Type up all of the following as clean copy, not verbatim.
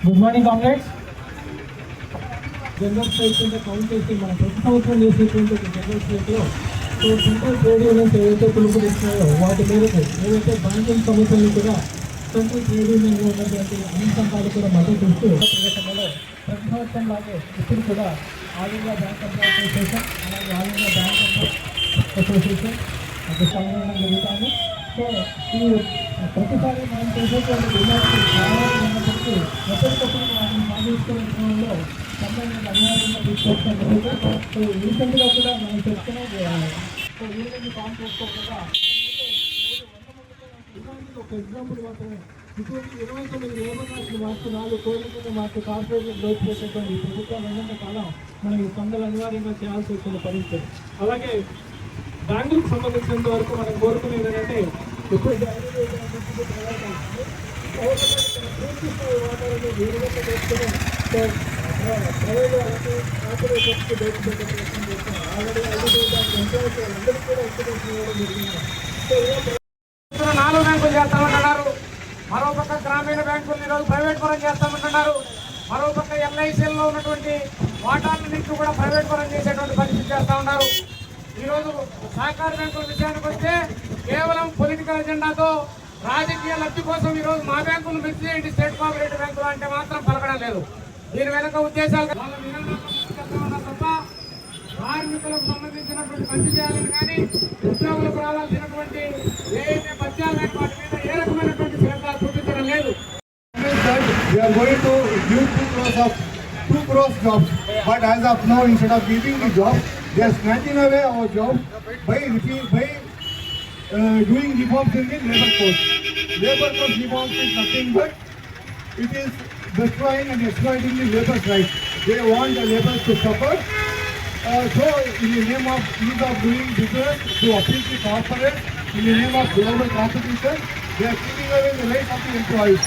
Good morning comrades. General strike కింద count చేసి మన ప్రతి సంవత్సరం చేసేటువంటి జనరల్ స్ట్రైక్లో సెంట్రల్ ట్రేడ్ యూనియన్స్ ఏవైతే పిలుపులు ఇస్తున్నాయో వాటి మేరకు ఏవైతే బ్యాంకింగ్ సమస్యలు కూడా సెంట్రల్ ట్రేడ్ యూనియన్లో ఉన్నటువంటి అన్ని సంఘాలు కూడా మద్దతు ఇస్తూ సంఘటనలో ప్రతి సంవత్సరం లాగే ఇప్పుడు కూడా ఆల్ ఇండియా బ్యాంక్ అసోసియేషన్ అలాగే ఆల్ ఇండియా బ్యాంక్ అసోసియేషన్ అది సంఘటన జరుగుతాము. సో ఈ ప్రతిసారి మనం చేసేటువంటి డిమాండ్స్ ఉన్నప్పటికీ ఎప్పటికప్పుడు వాటిని సాధించుకునే క్రమంలో సంబంధించిన అన్యాయంగా తీసుకోవడం జరుగుతుంది. సో రీసెంట్గా కూడా మనం చెప్తున్నాం యూనియన్ ఫామ్ చేసుకోకుండా ఒక ఎగ్జాంపుల్ మాత్రమే ఇటువంటి 29 లేబర్ మార్కులు మార్కు 4 కోట్ల కింద మార్కు కార్పొరేషన్ గ్రోత్ చేసేటువంటి ప్రభుత్వాలు ఉన్నంత కాలం మనం ఈ సంఘాలు అనివార్యంగా చేయాల్సి వచ్చిన పరిస్థితి. అలాగే బ్యాంకులకు సంబంధించినంత వరకు మనం కోరుకునేది ఏంటంటే ఇప్పుడు వాటాలను వీరుగా చేసుకుని ప్రైవేట్ వాళ్ళకి కార్పొరేషన్స్కి దోచిపెట్టే ప్రయత్నం చేస్తున్నాం. ఆల్రెడీ అందరికీ కూడా ఇన్సూరెన్స్ ఇవ్వడం జరిగింది. సో 4 బ్యాంకులు చేస్తామంటున్నారు, మరోపక్క గ్రామీణ బ్యాంకులు ఈరోజు ప్రైవేట్ పరం చేస్తామంటున్నారు, మరోపక్క ఎల్ఐసీల్లో ఉన్నటువంటి వాటాలన్నింటినీ కూడా ప్రైవేట్ పరం చేసేటువంటి పరిస్థితి చేస్తూ ఉన్నారు. ఈరోజు సహకార బ్యాంకుల విషయానికి వస్తే కేవలం పొలిటికల్ ఎజెండాతో రాజకీయ లబ్ధి కోసం ఈరోజు మా బ్యాంకులు మిస్ చేయండి స్టేట్ కోఆపరేటివ్ బ్యాంకులు అంటే మాత్రం పలకడం లేదు. దీని వెనక ఉద్దేశాలు తప్ప కార్మికులకు సంబంధించినటువంటి మంచి చేయాలని కానీ ఉద్యోగులకు రావాల్సినటువంటి ఏదైతే పత్యాలు కానీ వాటి మీద ఏ రకమైనటువంటి శ్రద్ధ చూపించడం లేదు. We are going to give 2 crores jobs, but as of now, instead of giving the jobs, they are snatching away our jobs by doing reforms in the labor code. Labor code reforms is nothing but it is destroying and exploiting the labor's rights. They want the laborers to suffer. So, in the name of ease of doing business, to appeal to corporates, in the name of global competition, they are taking away the rights of the employees.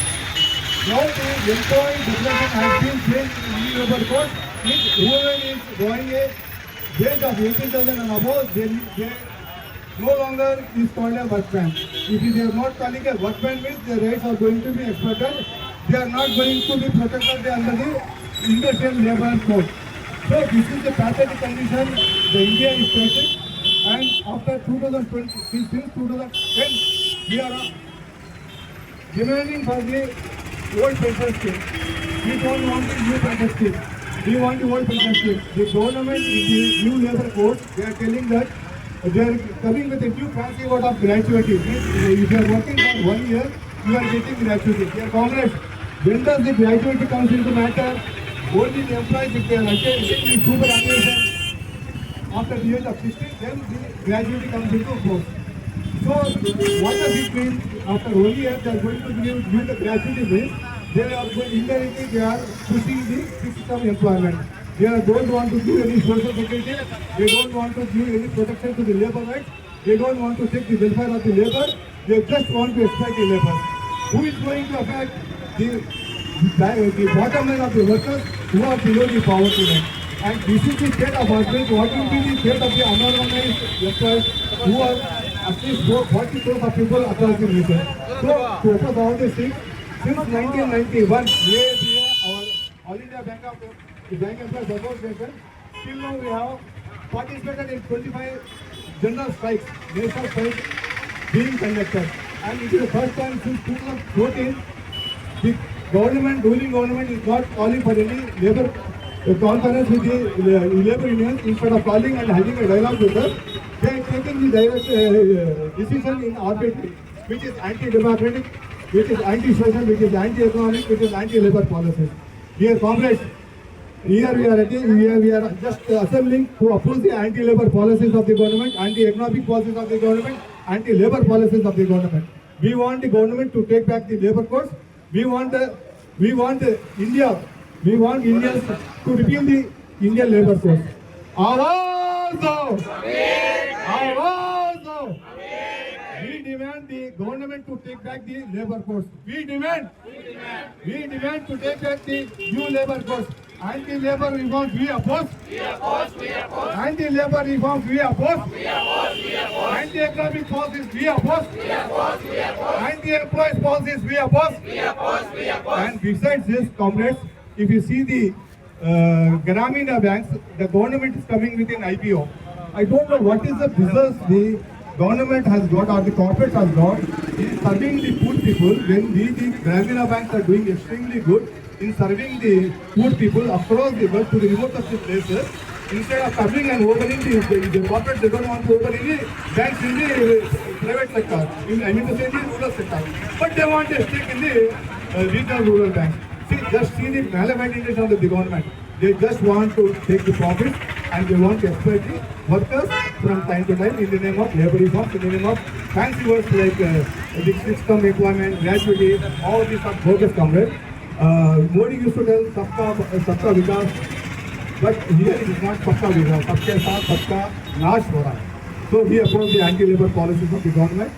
Now the employee definition has been changed in the labor code. If whoever is going a wage of 18,000 and above, they no longer is called a workman. If they are not calling a workman, means their rights are going to be exploited. They are not going to be protected under the Industrial Labor Code. So this is the pathetic condition the India is facing. And after 2020, since 2010, we are demanding for the old pension scheme. We don't want the new pension scheme. We want the old pension scheme. The government in the new labor code, they are telling that they are coming with a new fancy word of gratuity. If you are working for 1 year, you are getting gratuity. Dear Congress, when does the gratuity comes into matter? Only the employees, if they are attending the superannuation after the age of 60, then the gratuity comes into force. So, what does it mean? After 1 year, they are going to give the gratuity means they are indirectly they are pushing the fixed term employment. They don't want to give any social security. They don't want to give any protection to the labor rights. They don't want to take the welfare of the labor. They just want to exploit the labor. Who is going to affect the bottom line of the workers who are below the poverty line? And this is the state of affairs. What will be the state of the unorganized employees who are at least 40 crores of people across the nation? So, to oppose all these things, since 1991, our All India Bank Employees Association, till now we have participated in 25 general strikes, national strikes being conducted. And it is the first time since 2014, the ruling government is not calling for any labor conference with the labor unions. Instead of calling and having a dialogue with us, they are taking the direct decision in arbitrary, which is anti-democratic, which is anti-social, which is anti-economic, which is anti-labor policies. Dear comrades, here we are just assembling to oppose the anti-labor policies of the government, anti-economic policies of the government, anti-labor policies of the government. We want the government to take back the labor codes. We want Indians to repeal the Indian labor codes. Awaaz do! Awaaz do! We demand the government to take back the labor codes. We demand to take back the new labor codes. Anti-labor reforms we oppose. Anti-labor reforms we oppose. Anti-economic policies we oppose. Anti-employees policies we oppose. And besides this, comrades, if you see the Gramina banks, the government is coming with an IPO. I don't know what is the business the government has got or the corporate has got in serving the poor people when the Gramina banks are doing extremely good in serving the poor people across the world to the remotest places. Instead of coming and opening the corporate, they don't want to open any banks in the private sector, I mean to say the rural sector. But they want to stick in the regional rural banks. Just see the malevolent intention of the government. They just want to take the profit and they want to exploit the workers from time to time in the name of labor reforms, in the name of fancy words like the system employment, gratuity, all these are bogus, comrades. Modi used to tell Sabka Vikas, but here it is not Sabka Vikas, Sabka Saath, Sabka Nash ho raha hai. So he opposed the anti-labor policies of the government.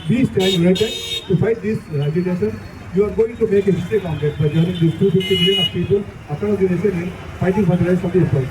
We stand united to fight this agitation. You are going to make a history, comrades, by joining these 250 million of people across the nation in fighting for the rights of the employees.